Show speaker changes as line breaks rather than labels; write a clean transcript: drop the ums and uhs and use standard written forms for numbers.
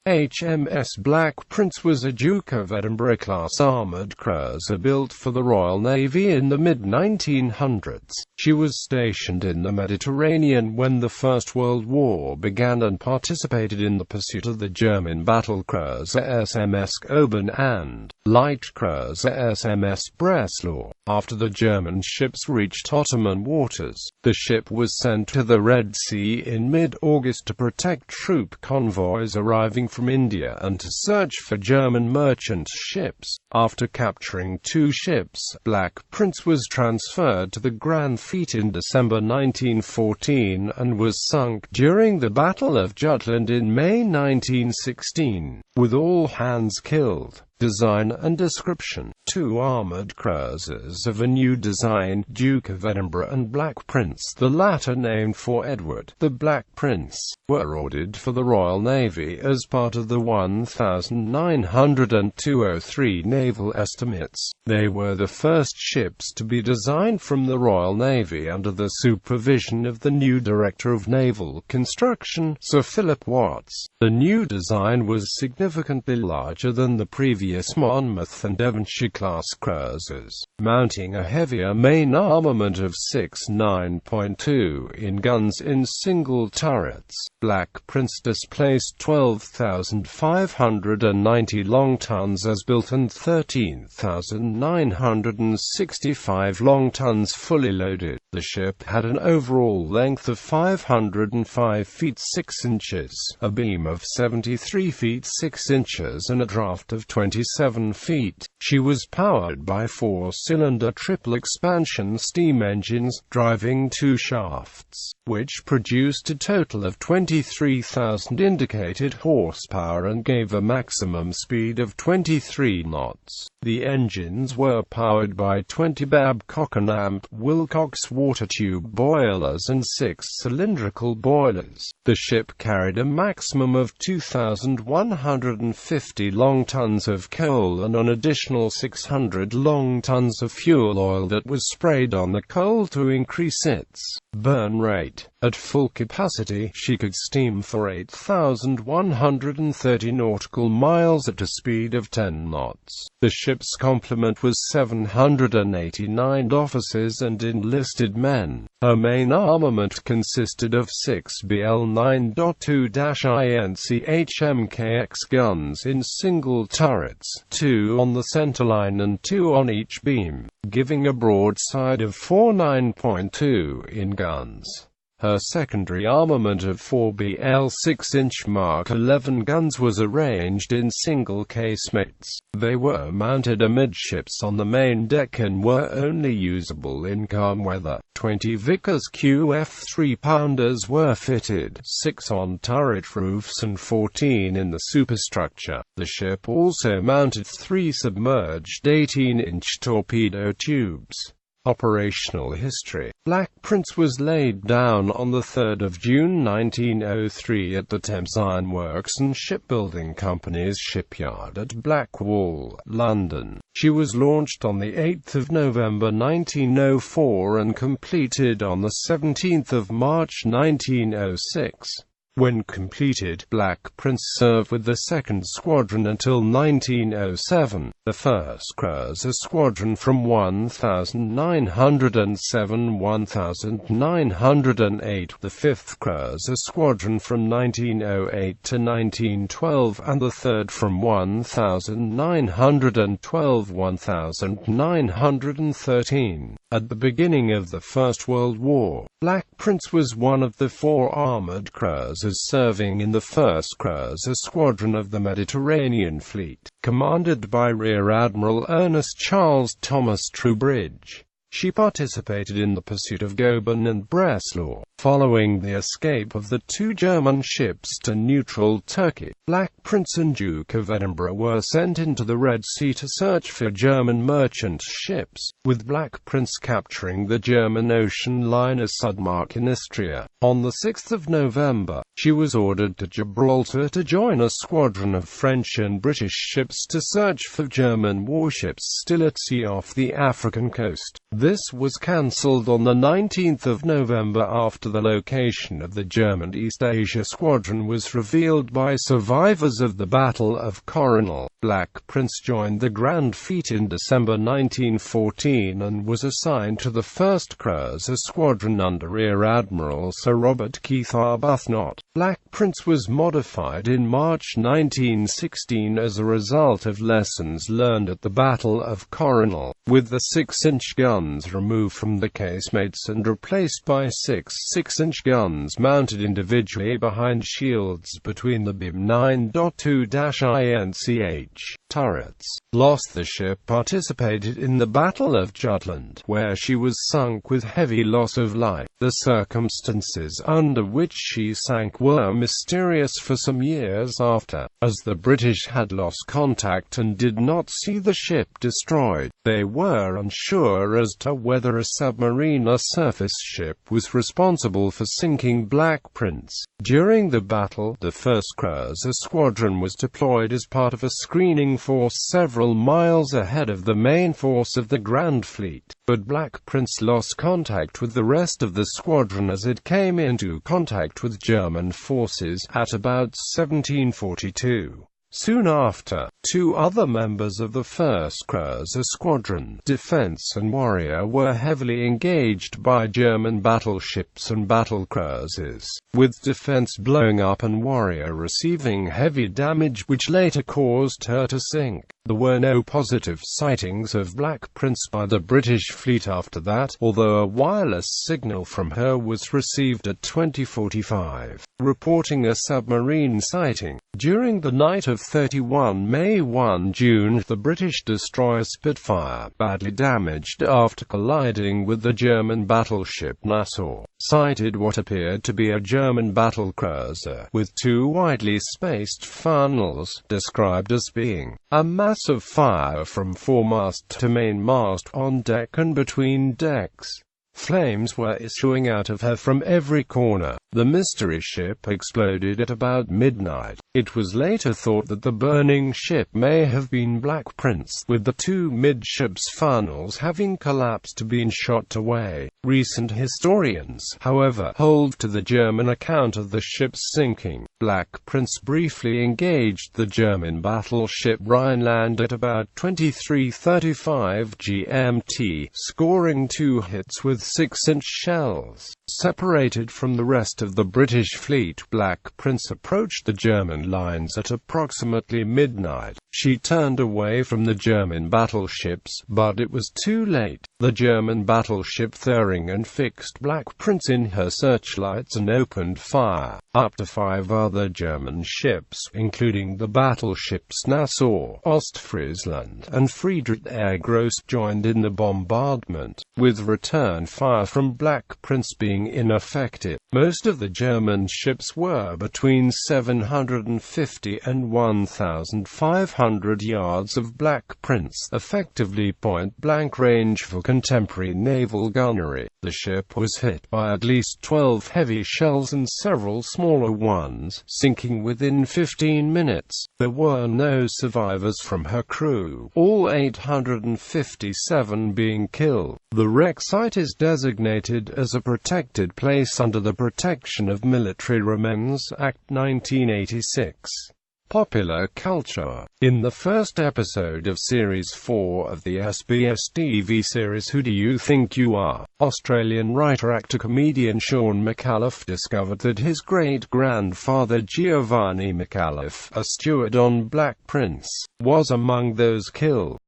HMS Black Prince was a Duke of Edinburgh-class armoured cruiser built for the Royal Navy in the mid-1900s. She was stationed in the Mediterranean when the First World War began and participated in the pursuit of the German battle cruiser HMS Coburn and light cruiser HMS Breslau. After the German ships reached Ottoman waters, the ship was sent to the Red Sea in mid-August to protect troop convoys arriving from India and to search for German merchant ships. After capturing 2 ships, Black Prince was transferred to the Grand Fleet in December 1914 and was sunk during the Battle of Jutland in May 1916, with all hands killed. Design and description: 2 armoured cruisers of a new design, Duke of Edinburgh and Black Prince, the latter named for Edward, the Black Prince, were ordered for the Royal Navy as part of the 1902-03 naval estimates. They were the first ships to be designed from the Royal Navy under the supervision of the new Director of Naval Construction, Sir Philip Watts. The new design was significantly larger than the previous Monmouth and Devonshire-class cruisers, mounting a heavier main armament of 6 9.2-in guns in single turrets. Black Prince displaced 12,590 long tons as built and 13,965 long tons fully loaded. The ship had an overall length of 505 feet 6 inches, a beam of 73 feet 6 inches and a draft of 27 feet. She was powered by 4-cylinder triple-expansion steam engines, driving 2 shafts, which produced a total of 23,000 indicated horsepower and gave a maximum speed of 23 knots. The engines were powered by 20 Babcock and Amp Wilcox water tube boilers and 6 cylindrical boilers. The ship carried a maximum of 2,150 long tons of coal and an additional 600 long tons of fuel oil that was sprayed on the coal to increase its burn rate. At full capacity, she could steam for 8,130 nautical miles at a speed of 10 knots. The ship's complement was 789 officers and enlisted men. Her main armament consisted of 6 BL 9.2-INC HMKX guns in single turrets, 2 on the centerline and 2 on each beam, giving a broadside of 4 9.2-in guns. Her secondary armament of 4 BL 6-inch Mark 11 guns was arranged in single casemates. They were mounted amidships on the main deck and were only usable in calm weather. 20 Vickers QF 3-pounders were fitted, 6 on turret roofs and 14 in the superstructure. The ship also mounted 3 submerged 18-inch torpedo tubes. Operational history: Black Prince was laid down on 3 June 1903 at the Thames Iron Works and Shipbuilding Company's shipyard at Blackwall, London. She was launched on 8 November 1904 and completed on 17 March 1906. When completed, Black Prince served with the 2nd Squadron until 1907, the 1st Cruiser Squadron from 1907–1908, the 5th Cruiser Squadron from 1908 to 1912, and the 3rd from 1912–1913. At the beginning of the First World War, Black Prince was one of the 4 armoured cruisers serving in the 1st Cruiser Squadron of the Mediterranean Fleet, commanded by Rear Admiral Ernest Charles Thomas Trowbridge. She participated in the pursuit of Coburn and Breslau. Following the escape of the 2 German ships to neutral Turkey, Black Prince and Duke of Edinburgh were sent into the Red Sea to search for German merchant ships, with Black Prince capturing the German ocean liner Sudmark in Istria. On 6 November, She was ordered to Gibraltar to join a squadron of French and British ships to search for German warships still at sea off the African coast. This was cancelled on the 19th of November after the location of the German East Asia Squadron was revealed by survivors of the Battle of Coronel. Black Prince joined the Grand Fleet in December 1914 and was assigned to the 1st Cruiser Squadron under Rear Admiral Sir Robert Keith Arbuthnot. Black Prince was modified in March 1916 as a result of lessons learned at the Battle of Coronel, with the 6-inch guns removed from the casemates and replaced by 6 6-inch guns mounted individually behind shields between the beam 9.2-INCH turrets. Lost. The ship participated in the Battle of Jutland, where she was sunk with heavy loss of life. The circumstances under which she sank were mysterious for some years after, as the British had lost contact and did not see the ship destroyed. They were unsure as to whether a submarine or surface ship was responsible for sinking Black Prince. During the battle, the 1st Cruiser Squadron was deployed as part of a screening force several miles ahead of the main force of the Grand Fleet, but Black Prince lost contact with the rest of the squadron as it came into contact with German forces at about 1742. Soon after, 2 other members of the 1st Cruiser Squadron, Defense and Warrior, were heavily engaged by German battleships and battlecruisers, with Defense blowing up and Warrior receiving heavy damage which later caused her to sink. There were no positive sightings of Black Prince by the British fleet after that, although a wireless signal from her was received at 20:45, reporting a submarine sighting. During the night of 31 May–1 June, the British destroyer Spitfire, badly damaged after colliding with the German battleship Nassau, sighted what appeared to be a German battlecruiser, with 2 widely spaced funnels, described as being a mass of fire from foremast to mainmast, on deck and between decks. Flames were issuing out of her from every corner. The mystery ship exploded at about midnight. It was later thought that the burning ship may have been Black Prince, with the 2 midships funnels having collapsed to being shot away. Recent historians, however, hold to the German account of the ship's sinking. Black Prince briefly engaged the German battleship Rhineland at about 23:35 GMT, scoring 2 hits with 6-inch shells. Separated from the rest of the British fleet, Black Prince approached the German lines at approximately midnight. She turned away from the German battleships, but it was too late. The German battleship Thüringen fixed Black Prince in her searchlights and opened fire. Up to 5 other German ships, including the battleships Nassau, Ostfriesland, and Friedrich Gross, joined in the bombardment, with return fire from Black Prince being ineffective. Most of the German ships were between 750 and 1,500 yards of Black Prince, effectively point-blank range for contemporary naval gunnery. The ship was hit by at least 12 heavy shells and several smaller ones, sinking within 15 minutes. There were no survivors from her crew, all 857 being killed. The wreck site is designated as a protected place under the Protection of Military Remains Act 1986. Popular culture. In the first episode of Series 4 of the SBS TV series Who Do You Think You Are?, Australian writer-actor-comedian Sean McAuliffe discovered that his great-grandfather Giovanni McAuliffe, a steward on Black Prince, was among those killed.